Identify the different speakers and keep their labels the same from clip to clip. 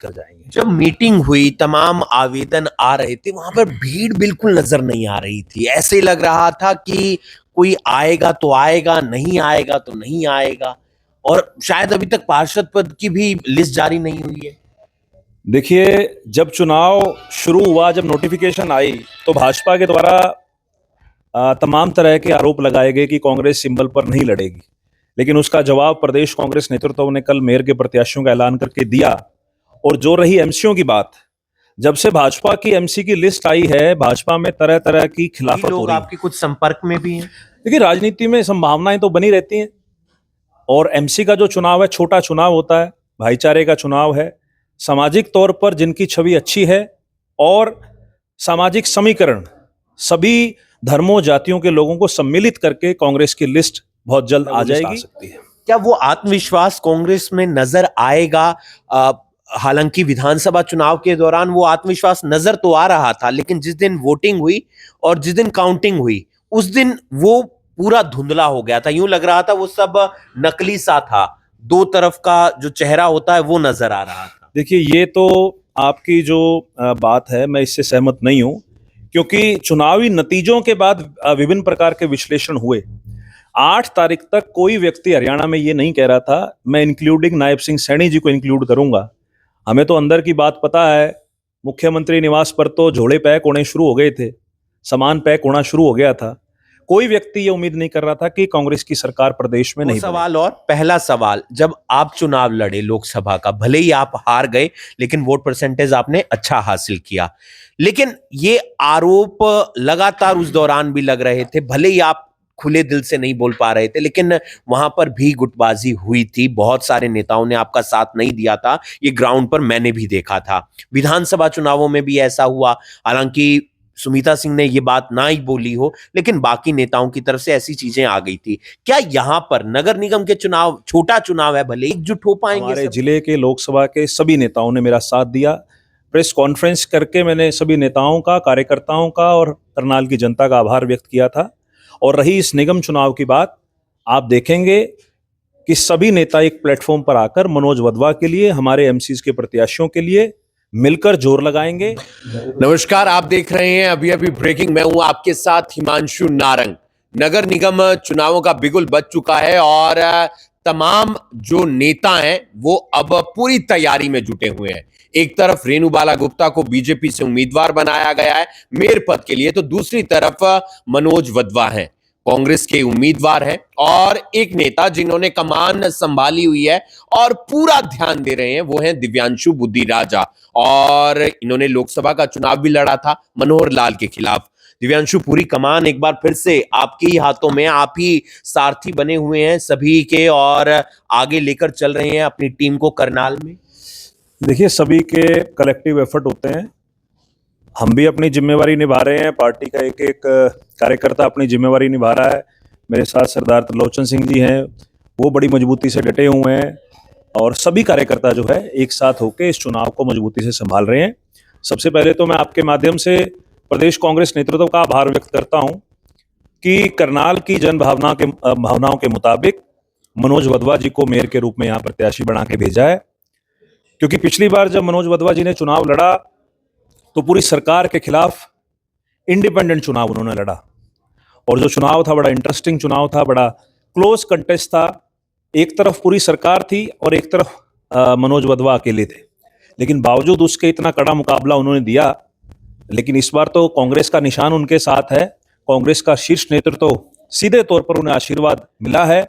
Speaker 1: कर जाएंगे।
Speaker 2: जब मीटिंग हुई, तमाम आवेदन आ रहे थे, वहां पर भीड़ बिल्कुल नजर नहीं आ रही थी। ऐसे लग रहा था कि कोई आएगा तो आएगा, नहीं आएगा तो नहीं आएगा। और शायद अभी तक पार्षद पद की भी लिस्ट जारी नहीं हुई है।
Speaker 1: देखिए, जब चुनाव शुरू हुआ, जब नोटिफिकेशन आई, तो भाजपा के द्वारा तमाम तरह के आरोप लगाए गए कि कांग्रेस सिंबल पर नहीं लड़ेगी। लेकिन उसका जवाब प्रदेश कांग्रेस नेतृत्व ने कल मेयर के प्रत्याशियों का ऐलान करके दिया। और जो रही एमसीओ की बात, जब से भाजपा की एमसी की लिस्ट आई है, भाजपा में तरह तरह की खिलाफत हो
Speaker 2: लोग
Speaker 1: रही है।
Speaker 2: आपके कुछ संपर्क में भी हैं।
Speaker 1: देखिए, राजनीति में संभावनाएं तो बनी रहती हैं। और एमसी का जो चुनाव है, छोटा चुनाव होता है, भाईचारे का चुनाव है। सामाजिक तौर पर जिनकी छवि अच्छी है और सामाजिक समीकरण, सभी धर्मों जातियों के लोगों को सम्मिलित करके कांग्रेस की लिस्ट बहुत जल्द आ जाएगी।
Speaker 2: क्या वो आत्मविश्वास कांग्रेस में नजर आएगा? हालांकि विधानसभा चुनाव के दौरान वो आत्मविश्वास नजर तो आ रहा था, लेकिन जिस दिन वोटिंग हुई और जिस दिन काउंटिंग हुई, उस दिन वो पूरा धुंधला हो गया था। यूं लग रहा था वो सब नकली सा था। दो तरफ का जो चेहरा होता है वो नजर आ रहा था।
Speaker 1: देखिए, ये तो आपकी जो बात है, मैं इससे सहमत नहीं हूं, क्योंकि चुनावी नतीजों के बाद विभिन्न प्रकार के विश्लेषण हुए। 8 तारीख तक कोई व्यक्ति हरियाणा में ये नहीं कह रहा था, मैं इंक्लूडिंग नायब सिंह सैनी जी को इंक्लूड करूंगा। हमें तो अंदर की बात पता है। मुख्यमंत्री निवास पर तो झोले पैक होने शुरू हो गए थे, सामान पैक होना शुरू हो गया था। कोई व्यक्ति ये उम्मीद नहीं कर रहा था कि कांग्रेस की सरकार प्रदेश में नहीं
Speaker 2: सवाल। और पहला सवाल, जब आप चुनाव लड़े लोकसभा का, भले ही आप हार गए, लेकिन वोट परसेंटेज आपने अच्छा हासिल किया। लेकिन ये आरोप लगातार उस दौरान भी लग रहे थे, भले ही आप खुले दिल से नहीं बोल पा रहे थे, लेकिन वहां पर भी गुटबाजी हुई थी। बहुत सारे नेताओं ने आपका साथ नहीं दिया था। ये ग्राउंड पर मैंने भी देखा था। विधानसभा चुनावों में भी ऐसा हुआ। हालांकि सुमिता सिंह ने ये बात ना ही बोली हो, लेकिन बाकी नेताओं की तरफ से ऐसी चीजें आ गई थी। क्या यहां पर नगर निगम के चुनाव, छोटा चुनाव है, भले एकजुट हो पाएंगे?
Speaker 1: हमारे जिले के लोकसभा के सभी नेताओं ने मेरा साथ दिया। प्रेस कॉन्फ्रेंस करके मैंने सभी नेताओं का, कार्यकर्ताओं का और करनाल की जनता का आभार व्यक्त किया था। और रही इस निगम चुनाव की बात, आप देखेंगे कि सभी नेता एक प्लेटफॉर्म पर आकर मनोज वधवा के लिए, हमारे एमसीज के प्रत्याशियों के लिए मिलकर जोर लगाएंगे।
Speaker 2: नमस्कार, आप देख रहे हैं अभी अभी ब्रेकिंग। मैं हूं आपके साथ हिमांशु नारंग। नगर निगम चुनावों का बिगुल बज चुका है और तमाम जो नेता हैं वो अब पूरी तैयारी में जुटे हुए हैं। एक तरफ रेणु बाला गुप्ता को बीजेपी से उम्मीदवार बनाया गया है मेयर पद के लिए, तो दूसरी तरफ मनोज वधवा हैं, कांग्रेस के उम्मीदवार हैं और एक नेता जिन्होंने कमान संभाली हुई है और पूरा ध्यान दे रहे हैं, वो हैं दिव्यांशु बुद्धि राजा। और इन्होंने लोकसभा का चुनाव भी लड़ा था मनोहर लाल के खिलाफ। दिव्यांशु, पूरी कमान एक बार फिर से आपके ही हाथों में, आप ही सारथी बने हुए हैं सभी के और आगे लेकर चल रहे हैं अपनी टीम को करनाल में।
Speaker 1: देखिए, सभी के कलेक्टिव एफर्ट होते हैं। हम भी अपनी जिम्मेवारी निभा रहे हैं, पार्टी का एक एक कार्यकर्ता अपनी जिम्मेवारी निभा रहा है। मेरे साथ सरदार त्रिलोचन सिंह जी हैं, वो बड़ी मजबूती से डटे हुए हैं और सभी कार्यकर्ता जो है एक साथ होकर इस चुनाव को मजबूती से संभाल रहे हैं। सबसे पहले तो मैं आपके माध्यम से प्रदेश कांग्रेस नेतृत्व का आभार व्यक्त करता हूं कि करनाल की जन भावनाओं के मुताबिक मनोज वधवा जी को मेयर के रूप में यहाँ प्रत्याशी बना के भेजा है। क्योंकि पिछली बार जब मनोज वधवा जी ने चुनाव लड़ा तो पूरी सरकार के खिलाफ इंडिपेंडेंट चुनाव उन्होंने लड़ा और जो चुनाव था बड़ा इंटरेस्टिंग चुनाव था, बड़ा क्लोज कंटेस्ट था। एक तरफ पूरी सरकार थी और एक तरफ मनोज वधवा अकेले थे, लेकिन बावजूद उसके इतना कड़ा मुकाबला उन्होंने दिया। लेकिन इस बार तो कांग्रेस का निशान उनके साथ है। कांग्रेस का शीर्ष नेतृत्व सीधे तौर पर उन्हें आशीर्वाद मिला है।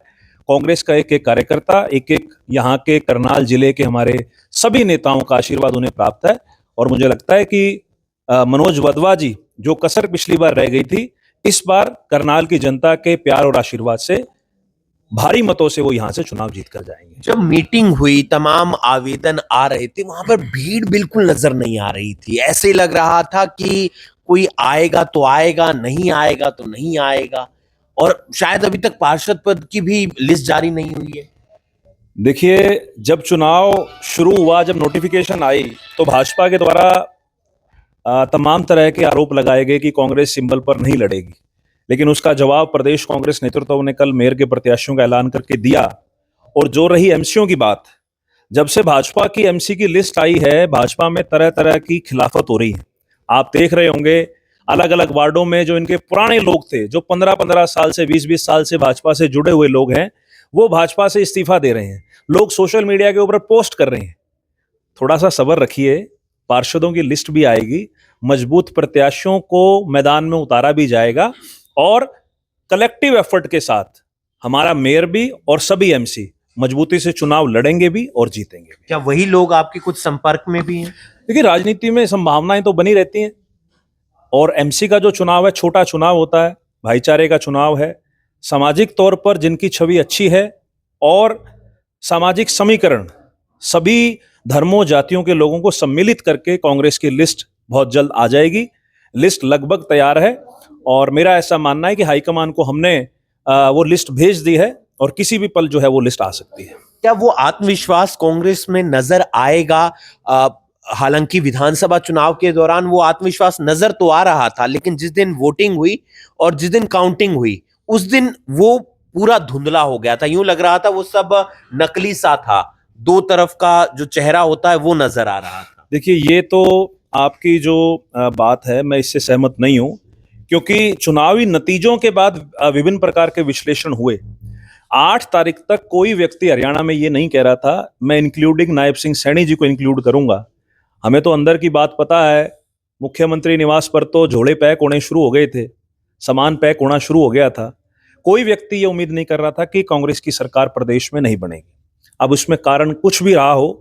Speaker 1: कांग्रेस का एक एक कार्यकर्ता, एक एक यहाँ के करनाल जिले के हमारे सभी नेताओं का आशीर्वाद उन्हें प्राप्त है। और मुझे लगता है कि मनोज वधवा जी, जो कसर पिछली बार रह गई थी, इस बार करनाल की जनता के प्यार और आशीर्वाद से भारी मतों से वो यहां से चुनाव जीत कर जाएंगे।
Speaker 2: जब मीटिंग हुई, तमाम आवेदन आ रहे थे, वहां पर भीड़ बिल्कुल नजर नहीं आ रही थी। ऐसे लग रहा था कि कोई आएगा तो आएगा, नहीं आएगा तो नहीं आएगा। और शायद अभी तक पार्षद पद की भी लिस्ट जारी नहीं हुई है।
Speaker 1: देखिए, जब चुनाव शुरू हुआ, जब नोटिफिकेशन आई, तो भाजपा के द्वारा तमाम तरह के आरोप लगाए गए कि कांग्रेस सिंबल पर नहीं लड़ेगी। लेकिन उसका जवाब प्रदेश कांग्रेस नेतृत्व ने कल मेयर के प्रत्याशियों का ऐलान करके दिया। और जो रही एमसीओ की बात, जब से भाजपा की एमसी की लिस्ट आई है, भाजपा में तरह तरह की खिलाफत हो रही है। आप देख रहे होंगे अलग अलग वार्डों में जो इनके पुराने लोग थे, जो 15-15 साल से 20-20 साल से भाजपा से जुड़े हुए लोग हैं, वो भाजपा से इस्तीफा दे रहे हैं। लोग सोशल मीडिया के ऊपर पोस्ट कर रहे हैं। थोड़ा सा सब्र रखिए, पार्षदों की लिस्ट भी आएगी, मजबूत प्रत्याशियों को मैदान में उतारा भी जाएगा और कलेक्टिव एफर्ट के साथ हमारा मेयर भी और सभी एमसी मजबूती से चुनाव लड़ेंगे भी और जीतेंगे भी।
Speaker 2: क्या वही लोग आपके कुछ संपर्क में भी हैं?
Speaker 1: देखिए, राजनीति में संभावनाएं तो बनी रहती हैं और एमसी का जो चुनाव है छोटा चुनाव होता है, भाईचारे का चुनाव है। सामाजिक तौर पर जिनकी छवि अच्छी है और सामाजिक समीकरण सभी धर्मों जातियों के लोगों को सम्मिलित करके कांग्रेस की लिस्ट बहुत जल्द आ जाएगी। लिस्ट लगभग तैयार है और मेरा ऐसा मानना है कि हाईकमान को हमने वो लिस्ट भेज दी है और किसी भी पल जो है वो लिस्ट आ सकती है।
Speaker 2: क्या वो आत्मविश्वास कांग्रेस में नजर आएगा? हालांकि विधानसभा चुनाव के दौरान वो आत्मविश्वास नजर तो आ रहा था, लेकिन जिस दिन वोटिंग हुई और जिस दिन काउंटिंग हुई उस दिन वो पूरा धुंधला हो गया था। यूं लग रहा था वो सब नकली सा था, दो तरफ का जो चेहरा होता है वो नजर आ रहा था।
Speaker 1: देखिए, ये तो आपकी जो बात है मैं इससे सहमत नहीं हूं, क्योंकि चुनावी नतीजों के बाद विभिन्न प्रकार के विश्लेषण हुए। 8 तारीख तक कोई व्यक्ति हरियाणा में ये नहीं कह रहा था, मैं इंक्लूडिंग नायब सिंह सैनी जी को इंक्लूड करूंगा, हमें तो अंदर की बात पता है। मुख्यमंत्री निवास पर तो झोले पैक होने शुरू हो गए थे, सामान पैक होना शुरू हो गया था। कोई व्यक्ति ये उम्मीद नहीं कर रहा था कि कांग्रेस की सरकार प्रदेश में नहीं बनेगी। अब उसमें कारण कुछ भी रहा हो,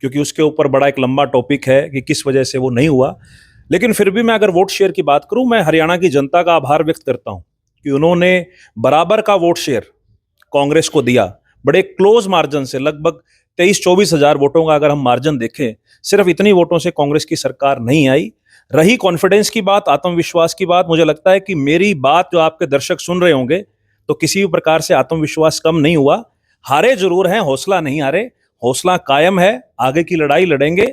Speaker 1: क्योंकि उसके ऊपर बड़ा एक लंबा टॉपिक है कि किस वजह से वो नहीं हुआ, लेकिन फिर भी मैं अगर वोट शेयर की बात करूं, मैं हरियाणा की जनता का आभार व्यक्त करता हूं कि उन्होंने बराबर का वोट शेयर कांग्रेस को दिया, बड़े क्लोज मार्जिन से। लगभग 23-24 हजार वोटों का अगर हम मार्जिन देखें, सिर्फ इतनी वोटों से कांग्रेस की सरकार नहीं आई। रही कॉन्फिडेंस की बात, आत्मविश्वास की बात, मुझे लगता है कि मेरी बात जो आपके दर्शक सुन रहे होंगे तो किसी भी प्रकार से आत्मविश्वास कम नहीं हुआ। हारे जरूर हैं, हौसला नहीं हारे, हौसला कायम है, आगे की लड़ाई लड़ेंगे।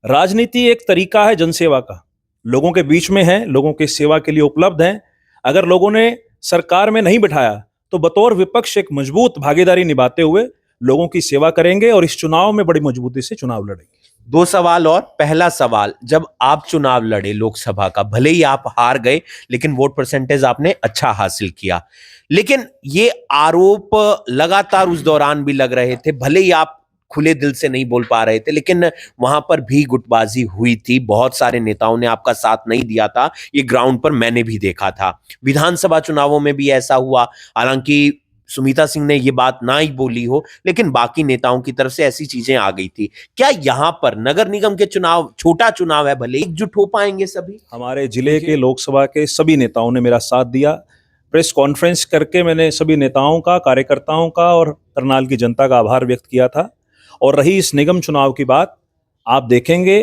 Speaker 1: राजनीति एक तरीका है जनसेवा का, लोगों के बीच में है, लोगों की सेवा के लिए उपलब्ध है। अगर लोगों ने सरकार में नहीं बिठाया तो बतौर विपक्ष एक मजबूत भागीदारी निभाते हुए लोगों की सेवा करेंगे और इस चुनाव में बड़ी मजबूती से चुनाव लड़ेंगे।
Speaker 2: 2 सवाल और। पहला सवाल, जब आप चुनाव लड़े लोकसभा का, भले ही आप हार गए लेकिन वोट परसेंटेज आपने अच्छा हासिल किया, लेकिन ये आरोप लगातार उस दौरान भी लग रहे थे, भले ही आप खुले दिल से नहीं बोल पा रहे थे, लेकिन वहां पर भी गुटबाजी हुई थी। बहुत सारे नेताओं ने आपका साथ नहीं दिया था, ये ग्राउंड पर मैंने भी देखा था। विधानसभा चुनावों में भी ऐसा हुआ, हालांकि सुमिता सिंह ने ये बात ना ही बोली हो, लेकिन बाकी नेताओं की तरफ से ऐसी चीजें आ गई थी। क्या यहां पर नगर निगम के चुनाव, छोटा चुनाव है भले, एकजुट हो पाएंगे सभी?
Speaker 1: हमारे जिले के लोकसभा के सभी नेताओं ने मेरा साथ दिया। प्रेस कॉन्फ्रेंस करके मैंने सभी नेताओं का, कार्यकर्ताओं का और करनाल की जनता का आभार व्यक्त किया था। और रही इस निगम चुनाव की बात, आप देखेंगे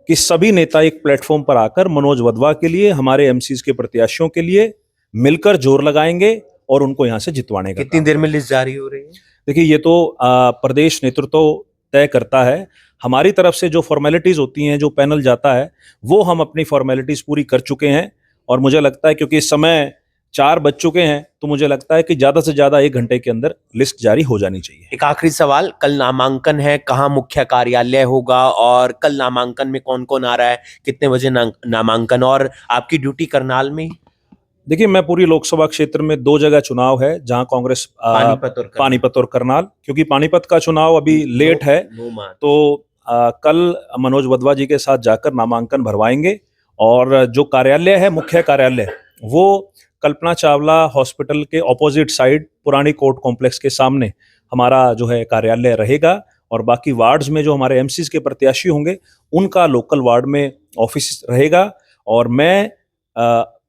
Speaker 1: कि सभी नेता एक प्लेटफॉर्म पर आकर मनोज वधवा के लिए, हमारे एमसीज के प्रत्याशियों के लिए मिलकर जोर लगाएंगे और उनको यहां से जितवाने का।
Speaker 2: कितनी देर में लिस्ट जारी हो रही है?
Speaker 1: देखिए, ये तो प्रदेश नेतृत्व तय करता है। हमारी तरफ से जो फॉर्मेलिटीज होती हैं, जो पैनल जाता है, वो हम अपनी फॉर्मेलिटीज पूरी कर चुके हैं और मुझे लगता है क्योंकि इस समय 4 बज चुके हैं तो मुझे लगता है कि ज्यादा से ज्यादा 1 घंटे के अंदर लिस्ट जारी हो जानी चाहिए।
Speaker 2: एक आखिरी सवाल, कल नामांकन है, कहाँ मुख्य कार्यालय होगा और कल नामांकन में कौन कौन आ रहा है, कितने बजे नामांकन, और आपकी ड्यूटी करनाल में?
Speaker 1: देखिए, मैं पूरी लोकसभा क्षेत्र में 2 जगह चुनाव है जहां कांग्रेस पानीपत और करनाल, क्योंकि पानीपत का चुनाव अभी लेट है तो कल मनोज वधवा जी के साथ जाकर नामांकन भरवाएंगे। और जो कार्यालय है, मुख्य कार्यालय, वो कल्पना चावला हॉस्पिटल के ऑपोजिट साइड पुरानी कोर्ट कॉम्प्लेक्स के सामने हमारा जो है कार्यालय रहेगा। और बाकी वार्ड्स में जो हमारे एमसीज के प्रत्याशी होंगे उनका लोकल वार्ड में ऑफिस रहेगा। और मैं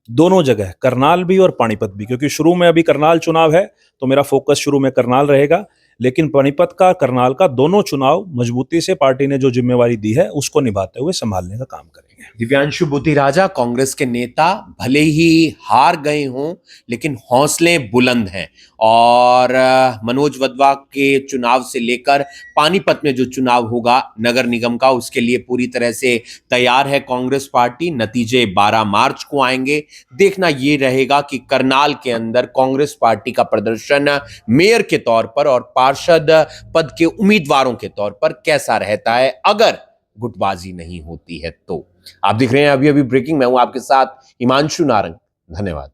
Speaker 1: दोनों जगह, करनाल भी और पानीपत भी, क्योंकि शुरू में अभी करनाल चुनाव है तो मेरा फोकस शुरू में करनाल रहेगा, लेकिन पानीपत का, करनाल का दोनों चुनाव मजबूती से पार्टी ने जो जिम्मेवारी दी है उसको निभाते हुए संभालने का काम करेंगे। करेंगे।
Speaker 2: दिव्यांशु बुद्धिराजा कांग्रेस के नेता भले ही हार गए हों लेकिन हौसले बुलंद हैं और मनोज वधवा के चुनाव से लेकर पानीपत में जो चुनाव होगा नगर निगम का उसके लिए पूरी तरह से तैयार है कांग्रेस पार्टी। नतीजे 12 मार्च को आएंगे। देखना ये रहेगा कि करनाल के अंदर कांग्रेस पार्टी का प्रदर्शन मेयर के तौर पर और पार्षद पद के उम्मीदवारों के तौर पर कैसा रहता है अगर गुटबाजी नहीं होती है तो। आप देख रहे हैं अभी अभी ब्रेकिंग। मैं हूं आपके साथ हिमांशु नारंग। धन्यवाद।